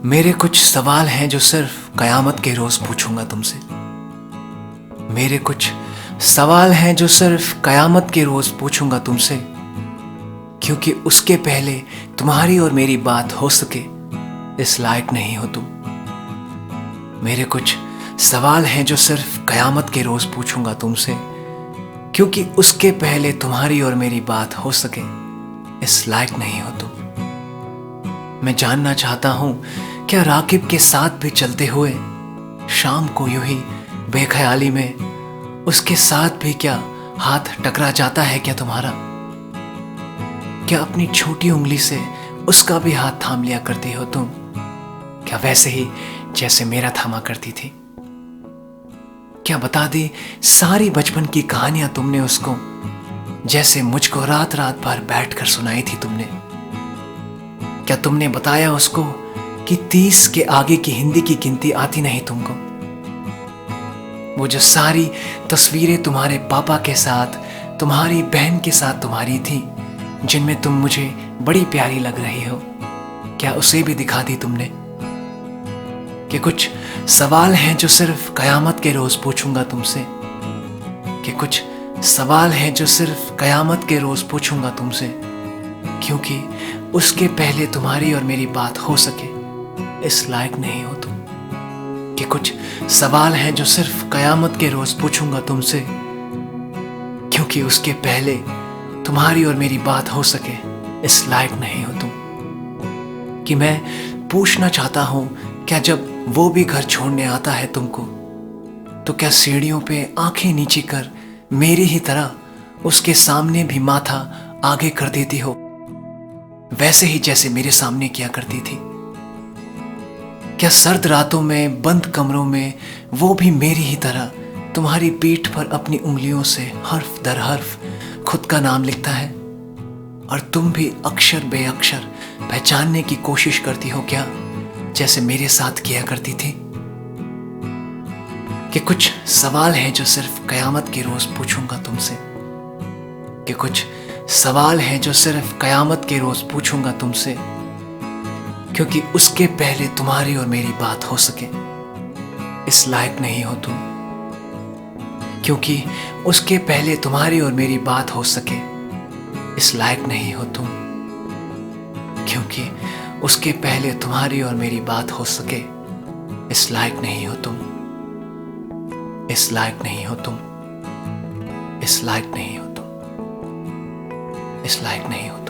मेरे कुछ सवाल हैं जो सिर्फ कयामत के रोज पूछूंगा तुमसे। मेरे कुछ सवाल हैं जो सिर्फ कयामत के रोज पूछूंगा तुमसे, क्योंकि उसके पहले तुम्हारी और मेरी बात हो सके इस लायक नहीं हो तुम। मेरे कुछ सवाल हैं जो सिर्फ कयामत के रोज पूछूंगा तुमसे, क्योंकि उसके पहले तुम्हारी और मेरी बात हो सके इस लायक नहीं हो तुम। मैं जानना चाहता हूं, क्या राकिब के साथ भी चलते हुए शाम को यूं ही बेख्याली में उसके साथ भी क्या हाथ टकरा जाता है क्या तुम्हारा? क्या अपनी छोटी उंगली से उसका भी हाथ थाम लिया करती हो तुम? क्या वैसे ही जैसे मेरा थामा करती थी? क्या बता दी सारी बचपन की कहानियां तुमने उसको, जैसे मुझको रात रात भर बैठकर सुनाई थी तुमने? क्या तुमने बताया उसको कि 30 के आगे की हिंदी की गिनती आती नहीं तुमको? वो जो सारी तस्वीरें तुम्हारे पापा के साथ, तुम्हारी बहन के साथ तुम्हारी थी, जिनमें तुम मुझे बड़ी प्यारी लग रही हो, क्या उसे भी दिखा दी तुमने? कि कुछ सवाल हैं जो सिर्फ कयामत के रोज पूछूंगा तुमसे, कि कुछ सवाल हैं जो सिर्फ कयामत के रोज पूछूंगा तुमसे, क्योंकि उसके पहले तुम्हारी और मेरी बात हो सके इस लायक नहीं हो तुम। कि कुछ सवाल हैं जो सिर्फ कयामत के रोज पूछूंगा तुमसे, क्योंकि उसके पहले तुम्हारी और मेरी बात हो सके इस लायक नहीं हो तुम। कि मैं पूछना चाहता हूं, क्या जब वो भी घर छोड़ने आता है तुमको, तो क्या सीढ़ियों पे आंखें नीचे कर मेरी ही तरह उसके सामने भी माथा आगे कर देती हो, वैसे ही जैसे मेरे सामने किया करती थी? क्या सर्द रातों में बंद कमरों में वो भी मेरी ही तरह तुम्हारी पीठ पर अपनी उंगलियों से हर्फ दर हर्फ खुद का नाम लिखता है, और तुम भी अक्षर बे अक्षर पहचानने की कोशिश करती हो क्या, जैसे मेरे साथ किया करती थी? कि कुछ सवाल हैं जो सिर्फ कयामत के रोज पूछूंगा तुमसे, कि कुछ सवाल हैं जो सिर्फ कयामत के रोज पूछूंगा तुमसे, क्योंकि उसके पहले तुम्हारी और मेरी बात हो सके इस लायक नहीं हो तुम। क्योंकि उसके पहले तुम्हारी और मेरी बात हो सके इस लायक नहीं हो तुम। क्योंकि उसके पहले तुम्हारी और मेरी बात हो सके इस लायक नहीं हो तुम। इस लायक नहीं हो तुम। इस लायक नहीं हो तुम। इस लायक नहीं हो तुम।